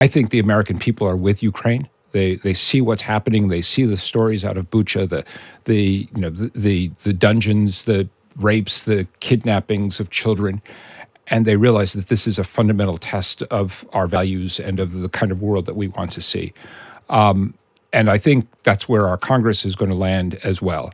I think the American people are with Ukraine. They see what's happening. They see the stories out of Bucha, the dungeons, the rapes, the kidnappings of children, and they realize that this is a fundamental test of our values and of the kind of world that we want to see. And I think that's where our Congress is going to land as well.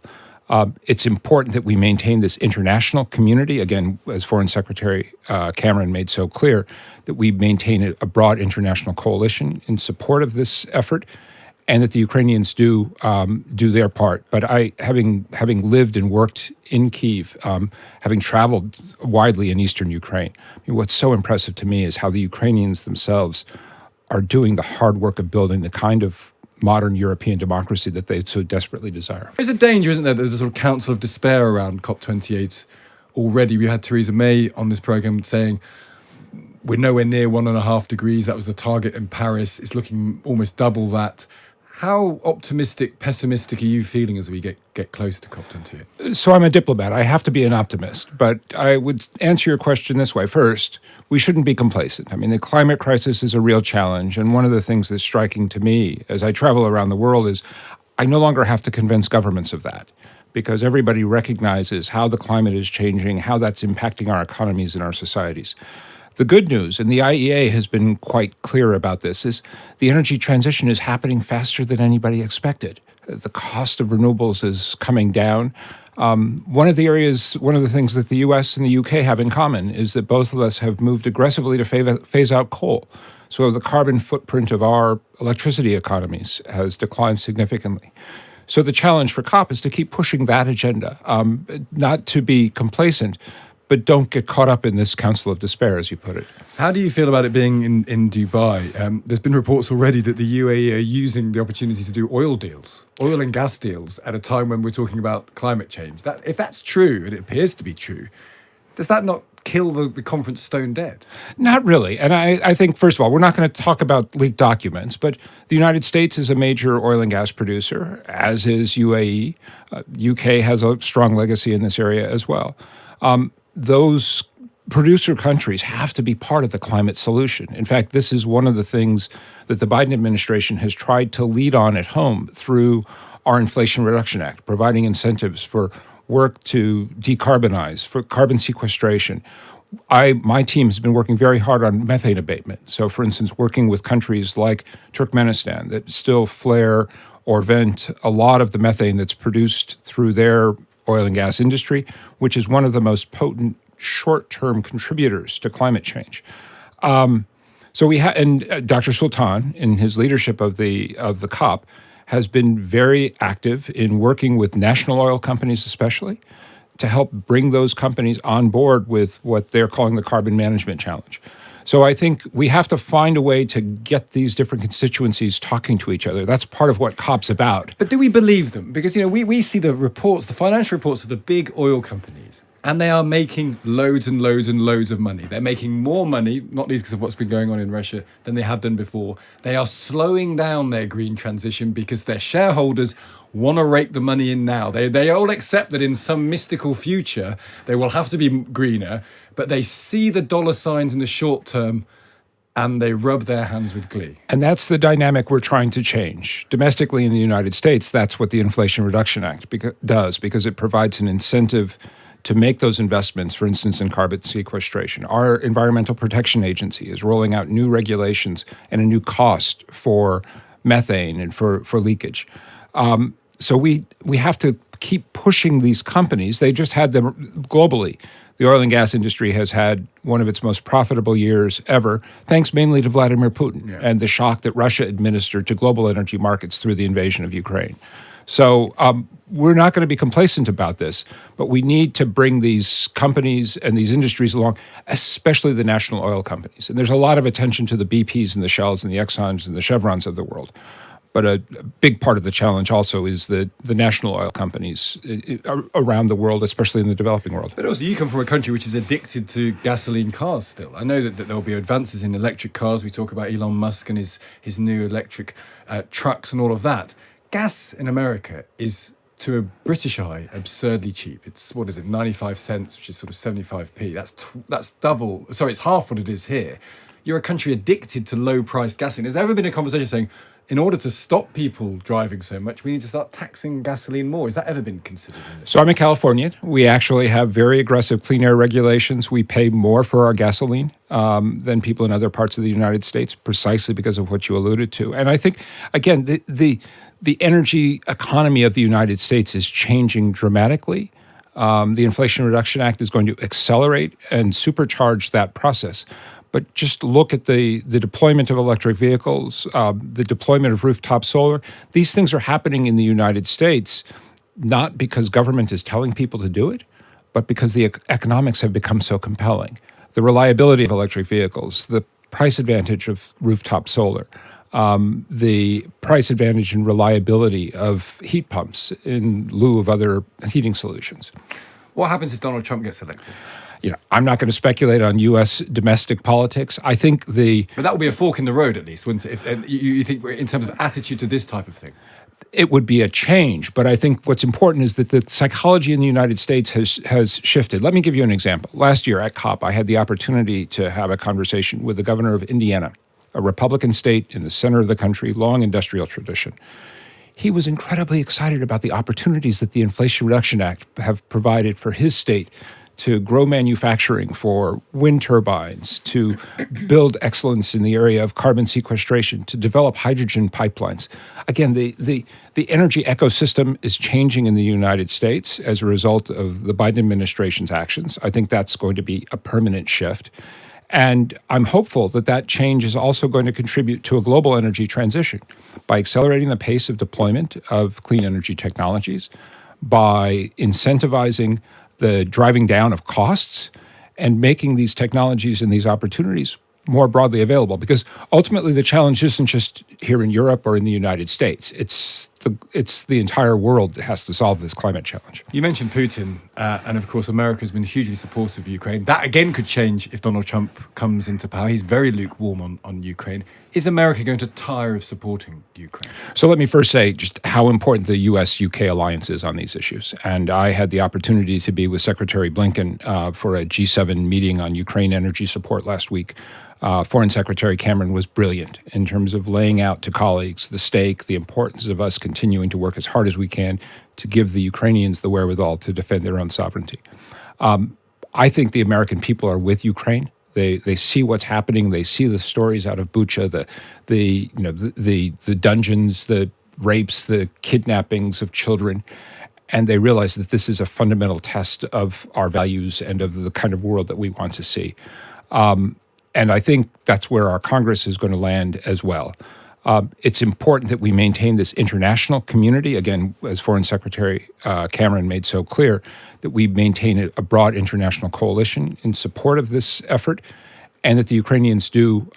It's important that we maintain this international community. Again, as Foreign Secretary Cameron made so clear, that we maintain a broad international coalition in support of this effort, and that the Ukrainians do their part. But having lived and worked in Kyiv, having traveled widely in eastern Ukraine, what's so impressive to me is how the Ukrainians themselves are doing the hard work of building the kind of modern European democracy that they so desperately desire. There's a danger, isn't there? There's a sort of council of despair around COP28 already. We had Theresa May on this programme saying we're nowhere near 1.5 degrees. That was the target in Paris. It's looking almost double that. How optimistic, pessimistic are you feeling as we get close to COP28? So I'm a diplomat. I have to be an optimist. But I would answer your question this way. First, we shouldn't be complacent. I mean, the climate crisis is a real challenge. And one of the things that's striking to me as I travel around the world is I no longer have to convince governments of that, because everybody recognizes how the climate is changing, how that's impacting our economies and our societies. The good news, and the IEA has been quite clear about this, is the energy transition is happening faster than anybody expected. The cost of renewables is coming down. One of the things that the US and the UK have in common is that both of us have moved aggressively to phase out coal. So the carbon footprint of our electricity economies has declined significantly. So the challenge for COP is to keep pushing that agenda, not to be complacent, but don't get caught up in this council of despair, as you put it. How do you feel about it being in Dubai? There's been reports already that the UAE are using the opportunity to do oil and gas deals, at a time when we're talking about climate change. If that's true, and it appears to be true, does that not kill the conference stone dead? Not really. And I think, first of all, we're not going to talk about leaked documents, but the United States is a major oil and gas producer, as is UAE. UK has a strong legacy in this area as well. Those producer countries have to be part of the climate solution. In fact, this is one of the things that the Biden administration has tried to lead on at home through our Inflation Reduction Act, providing incentives for work to decarbonize, for carbon sequestration. My team has been working very hard on methane abatement. So, for instance, working with countries like Turkmenistan that still flare or vent a lot of the methane that's produced through their oil and gas industry, which is one of the most potent short-term contributors to climate change. So we and Dr. Sultan, in his leadership of the COP, has been very active in working with national oil companies, especially, to help bring those companies on board with what they're calling the Carbon Management Challenge. So I think we have to find a way to get these different constituencies talking to each other. That's part of what COP's about. But do we believe them? Because, we see the reports, the financial reports of the big oil companies, and they are making loads and loads and loads of money. They're making more money, not least because of what's been going on in Russia, than they have done before. They are slowing down their green transition because their shareholders want to rake the money in now. They all accept that in some mystical future, they will have to be greener, but they see the dollar signs in the short term and they rub their hands with glee. And that's the dynamic we're trying to change. Domestically in the United States, that's what the Inflation Reduction Act does, because it provides an incentive to make those investments, for instance, in carbon sequestration. Our Environmental Protection Agency is rolling out new regulations and a new cost for methane and for leakage. So we have to keep pushing these companies. They just had them globally. The oil and gas industry has had one of its most profitable years ever, thanks mainly to Vladimir Putin and the shock that Russia administered to global energy markets through the invasion of Ukraine. So we're not going to be complacent about this, but we need to bring these companies and these industries along, especially the national oil companies. And there's a lot of attention to the BPs and the Shells and the Exxons and the Chevrons of the world. But a big part of the challenge also is the national oil companies around the world, especially in the developing world. But also, you come from a country which is addicted to gasoline cars still. I know that there will be advances in electric cars. We talk about Elon Musk and his new electric trucks and all of that. Gas in America is, to a British eye, absurdly cheap. It's, 95 cents, which is sort of 75p. That's double. Sorry, it's half what it is here. you're a country addicted to low-priced gasoline. Has there ever been a conversation saying, in order to stop people driving so much, we need to start taxing gasoline more? Has that ever been considered in this? So I'm a Californian. We actually have very aggressive clean air regulations. We pay more for our gasoline than people in other parts of the United States, precisely because of what you alluded to. And I think, again, the energy economy of the United States is changing dramatically. The Inflation Reduction Act is going to accelerate and supercharge that process. But just look at the deployment of electric vehicles, the deployment of rooftop solar. These things are happening in the United States, not because government is telling people to do it, but because the economics have become so compelling. The reliability of electric vehicles, the price advantage of rooftop solar, the price advantage and reliability of heat pumps in lieu of other heating solutions. What happens if Donald Trump gets elected? I'm not going to speculate on U.S. domestic politics. I think But that would be a fork in the road, at least, wouldn't it? If you think in terms of attitude to this type of thing? It would be a change. But I think what's important is that the psychology in the United States has shifted. Let me give you an example. Last year at COP, I had the opportunity to have a conversation with the governor of Indiana, a Republican state in the center of the country, long industrial tradition. He was incredibly excited about the opportunities that the Inflation Reduction Act have provided for his state to grow manufacturing for wind turbines, to build excellence in the area of carbon sequestration, to develop hydrogen pipelines. Again, the energy ecosystem is changing in the United States as a result of the Biden administration's actions. I think that's going to be a permanent shift. And I'm hopeful that that change is also going to contribute to a global energy transition by accelerating the pace of deployment of clean energy technologies, by incentivizing the driving down of costs, and making these technologies and these opportunities more broadly available. Because ultimately the challenge isn't just here in Europe or in the United States. It's the entire world that has to solve this climate challenge. You mentioned Putin, and of course America has been hugely supportive of Ukraine. That again could change if Donald Trump comes into power. He's very lukewarm on Ukraine. Is America going to tire of supporting Ukraine? So let me first say just how important the U.S.-UK alliance is on these issues. And I had the opportunity to be with Secretary Blinken for a G7 meeting on Ukraine energy support last week. Foreign Secretary Cameron was brilliant in terms of laying out to colleagues the stake, the importance of us continuing to work as hard as we can to give the Ukrainians the wherewithal to defend their own sovereignty. I think the American people are with Ukraine. They see what's happening. They see the stories out of Bucha, the dungeons, the rapes, the kidnappings of children, and they realize that this is a fundamental test of our values and of the kind of world that we want to see. And I think that's where our Congress is going to land as well. It's important that we maintain this international community. Again, as Foreign Secretary Cameron made so clear, that we maintain a broad international coalition in support of this effort, and that the Ukrainians do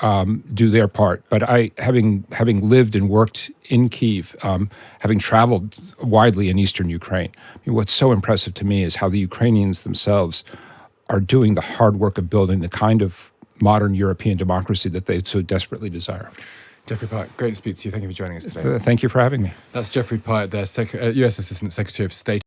their part. But having lived and worked in Kyiv, having traveled widely in eastern Ukraine, what's so impressive to me is how the Ukrainians themselves are doing the hard work of building the kind of modern European democracy that they so desperately desire. Geoffrey Pyatt, great to speak to you. Thank you for joining us today. Thank you for having me. That's Geoffrey Pyatt, there, US Assistant Secretary of State.